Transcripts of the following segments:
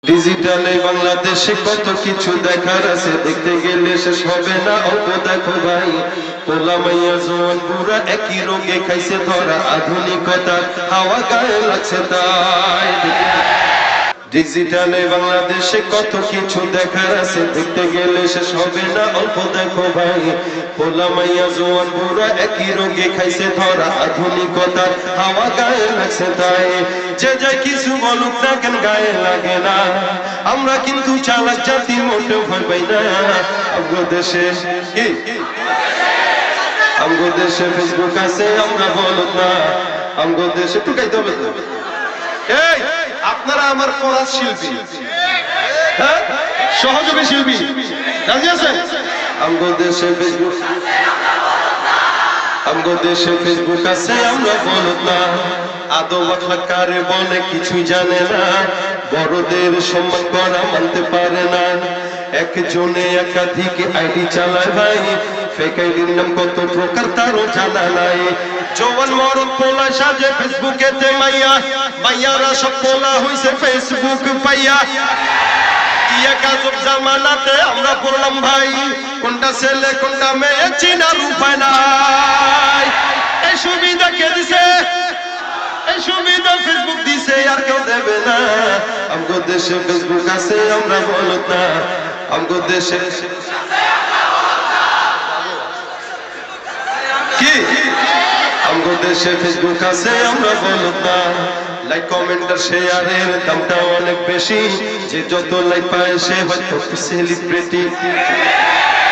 ডিজিটালে বাংলাদেশে কত কিছু দেখার আছে, দেখতে গেলে শেষ হবে না। অল্প দেখো ভাই, পোলা মাইয়া জোয়ান বুড়া একই রোগে খাইছে ধরা, আধুনিকতা হাওয়া গায়ে লাগছে তাই। ডিজিটালে বাংলাদেশে কত কিছু দেখার আছে, দেখতে গেলে শেষ হবে না। অল্প দেখো ভাই, পোলা মাইয়া জোয়ান বুড়া একই রোগে খাইছে ধরা, আধুনিকতা হাওয়া গায়ে লাগছে তাই। যে যায় কিছু বলুক না কেন গায়ে লাগে না, আমরা কিন্তু চালাক জাতি, মোটেও ভয় পাই না। আমগো দেশে আমগো দেশে ফেসবুক আছে, আমরা বলুক না। আমগো দেশে টুকাইতে হবে তো। এই আপনারা আমার পরাজ শিল্পী, হ্যাঁ সহযোগী শিল্পী, রাজি আছেন? আমগো দেশে ফেসবুক, আমগো দেশে ফেসবুক আছে, আমরা বলুক না। আদব আখলাক কারে বলে কিছুই জানে না, বড়দের সম্মান করা মানতে পারে না। একজনে একাধিক আইডি চালায় ভাই, ফেক আইডির নাম কত প্রকার তারও জানা নাই। জওয়ান মরদ পোলা সাজে ফেসবুকেতে মাইয়া, মাইয়ারা সব পোলা হইছে ফেসবুক পাইয়া। ইয়া কাজব জামানাতে আমরা পড়লাম ভাই, কোনটা ছেলে কোনটা মেয়ে চিনার উপায় নাই। এই সুবিধা কে দিছে? এই সুবিধা ফেসবুক দিছে, আর কেউ দেবে না। আমগো দেশে ফেসবুক আছে, আমরা বলুক না। আমগো দেশে কি আমগো দেশে ফেসবুক আছে, আমরা বলুক না। লাইক কমেন্ট আর শেয়ারের দামটা অনেক বেশি, যে যত লাইক পায় সে হয়তো সেলিব্রিটি।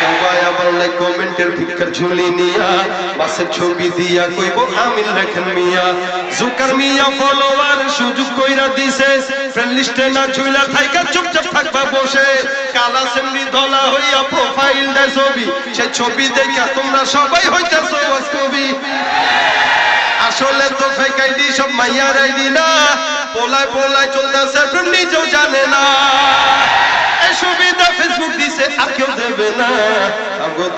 সবাই আবার লাইক কমেন্টের ভিক্ষার ঝুলি নিয়া, মাসের ছবি দিয়া কইব আমি লেখেন মিয়া। জুকার মিয়া ফলোয়ার সুযোগ কইরা দিছে, ফ্রেন্ড লিস্টে না ঝুইলা থাইকা চুপচাপ থাকবা বসে। কালা সেমনি ধলা হইয়া প্রোফাইল দেয় ছবি, সেই ছবি দেখা তোমরা সবাই হইতাছো কবি। আসলে তো ফেক আইডি সব মাইয়ার আইডি না, পোলায় পোলায় চলতেছে প্রেম নিজেও জানে না। এই সুবিধা ফেসবুক দিছে, আর কেউ দেবে না। আমগো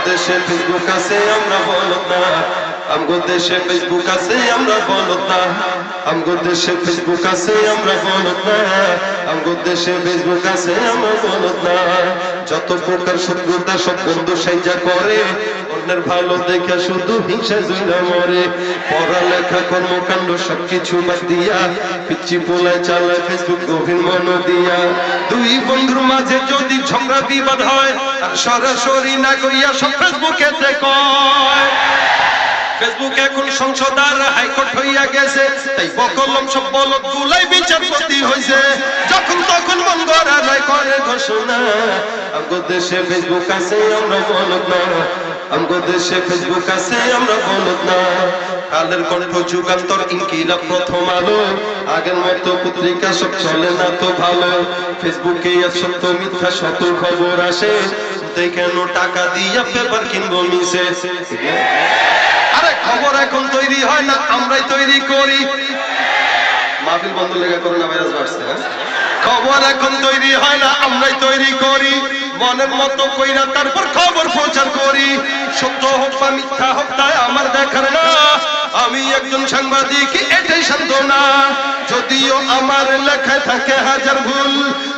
দেশে ফেসবুক আছে, আমরা বলুক না। আমগো দেশে ফেসবুক আছে, আমরা বলুক না। আমগো দেশে ফেসবুক আছে, আমরা বলুক না। আমগো দেশে ফেসবুক আছে, আমরা বলুক না। যত প্রকার শত্রুতা সব বন্ধু সাইজা করে, অন্যের ভালো দেখে শুধু হিংসা জুইরা মরে। পড়ালেখা কর্মকাণ্ড সবকিছু বাদ দিয়া, পিচ্ছি পোলায় চালায় ফেসবুক গভীর মন দিয়া। দুই বন্ধুর মাঝে যদি ঝগড়া বিবাদ হয়, আর সরাসরি না কইয়া সব ফেসবুকেতে কয়। ফেসবুক এখন সংসদ আর হাইকোর্ট হইয়া গেছে, তাই বকলম সব বলদ গুলাই বিচারপতি হইছে। যখন তখন মন গড়া রায় করে ঘোষণা। আমগো দেশে ফেসবুক আছে, আমরা বলুক না। আমগো দেশে ফেসবুক আছে, আমরা বলুক না। কালের কণ্ঠ যুগান্তর ইনকিলাব প্রথম আলো, আগের মতো পত্রিকা সব চলে না তো ভালো। ফেসবুকে সত্য মিথ্যা শত খবর আসে, কেন টাকা দিয়া পেপার কিনবো মিশে। আরে খবর এখন তৈরি হয় না, আমরাই তৈরি করি। মাহফিল বন্ধ লেগে করোনা ভাইরাস বাড়ছে। খবর এখন তৈরি হয় না, আমরাই তৈরি করি। মনের মতো কইরা তারপর খবর প্রচার করি। সত্য হোক বা মিথ্যা হোক তাই আমার দেখার না, আমি একজন সাংবাদিক, এটাই সান্ত্বনা। যদিও আমার লেখায় থাকে হাজার ভুল,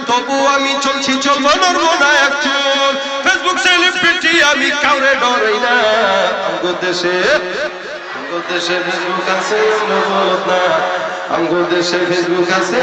তবু আমি চলছি চলবো নড়বো না এক চুল। ফেসবুক সেলিব্রিটি আমি কাউরে ডরাই না। আমগো দেশে ফেসবুক আছে, আমরা বলুক না। আমগো দেশে ফেসবুক আছে।